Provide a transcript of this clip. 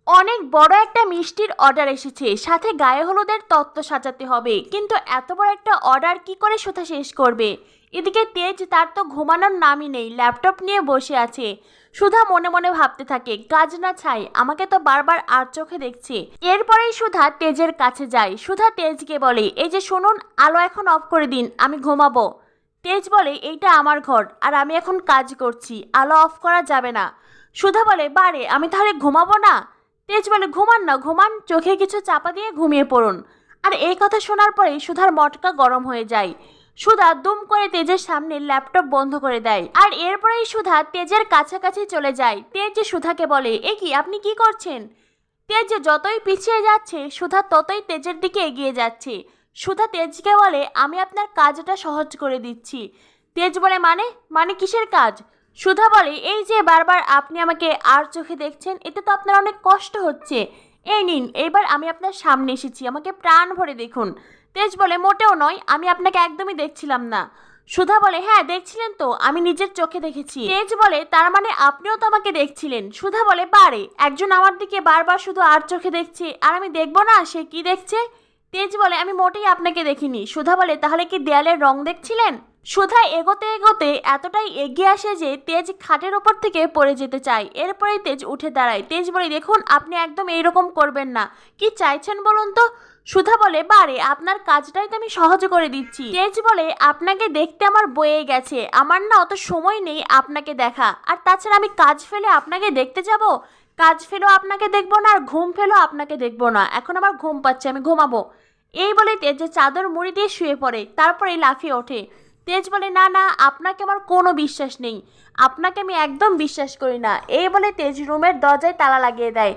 অনেক বড় একটা মিষ্টির অর্ডার এসেছে, সাথে গায়ে হলুদের তত্ত্ব সাজাতে হবে, কিন্তু এত বড় একটা অর্ডার কি করে সুধা শেষ করবে। এদিকে তেজ, তার তো ঘুমানোর নামই নেই, ল্যাপটপ নিয়ে বসে আছে। সুধা মনে মনে ভাবতে থাকে, কাজ না ছাই, আমাকে তো বারবার আর চোখে দেখছে। এরপরেই সুধা তেজের কাছে যায়। সুধা তেজকে বলে, এই যে শুনুন, আলো এখন অফ করে দিন, আমি ঘুমাবো। তেজ বলে, এইটা আমার ঘর আর আমি এখন কাজ করছি, আলো অফ করা যাবে না। সুধা বলে, বারে, আমি তাহলে ঘুমাবো না? তেজ বলে, ঘুমান না, ঘুমান, চোখে কিছু চাপা দিয়ে ঘুমিয়ে পড়ুন। আর এই কথা শোনার পরেই সুধার মটকা গরম হয়ে যায়। সুধা দুম করে তেজের সামনে ল্যাপটপ বন্ধ করে দেয়, আর এরপরেই সুধা তেজের কাছাকাছি চলে যায়। তেজ সুধাকে বলে, এ কি, আপনি কি করছেন? তেজ যতই পিছিয়ে যাচ্ছে, সুধা ততই তেজের দিকে এগিয়ে যাচ্ছে। সুধা তেজকে বলে, আমি আপনার কাজটা সহজ করে দিচ্ছি। তেজ বলে, মানে? মানে কিসের কাজ? সুধা বলে, এই যে বারবার আপনি আমাকে আর চোখে দেখছেন, এতে তো আপনার অনেক কষ্ট হচ্ছে। এই নিন, এইবার আমি আপনার সামনে এসেছি, আমাকে প্রাণ ভরে দেখুন। তেজ বলে, মোটেও নয়, আমি আপনাকে একদমই দেখছিলাম না। সুধা বলে, হ্যাঁ দেখছিলেন তো, আমি নিজের চোখে দেখেছি। তেজ বলে, তার মানে আপনিও তো আমাকে দেখছিলেন। সুধা বলে, বারে, একজন আমার দিকে বারবার শুধু আর চোখে দেখছে, আর আমি দেখবো না সে কি দেখছে? তেজ বলে, আমি মোটেই আপনাকে দেখিনি। সুধা বলে, তাহলে কি দেয়ালের রং দেখছিলেন? সুধা এগোতে এগোতে এতটাই এগিয়ে আসে যে তেজ খাটের ওপর থেকে পড়ে যেতে চায়। এরপরেই তেজ উঠে দাঁড়ায়। তেজ বলে, দেখুন, আপনি একদম এইরকম করবেন না। কি চাইছেন বলুন তো? সুধা বলে, বারে, আপনার কাজটাই তো আমি সহজ করে দিচ্ছি। তেজ বলে, আপনাকে দেখতে আমার বয়ে গেছে, আমার না অত সময় নেই আপনাকে দেখা। আর তাছাড়া আমি কাজ ফেলে আপনাকে দেখতে যাব? কাজ ফেলেও আপনাকে দেখবো না, আর ঘুম ফেলেও আপনাকে দেখবো না। এখন আমার ঘুম পাচ্ছে, আমি ঘুমাবো। এই বলে তেজ চাদর মুড়ি দিয়ে শুয়ে পড়ে, তারপরে লাফিয়ে ওঠে। তেজ বলে, না না, আপনাকে আমার কোনো বিশ্বাস নেই, আপনাকে আমি একদম বিশ্বাস করি না। এই বলে তেজ রুমের দরজায় তালা লাগিয়ে দেয়।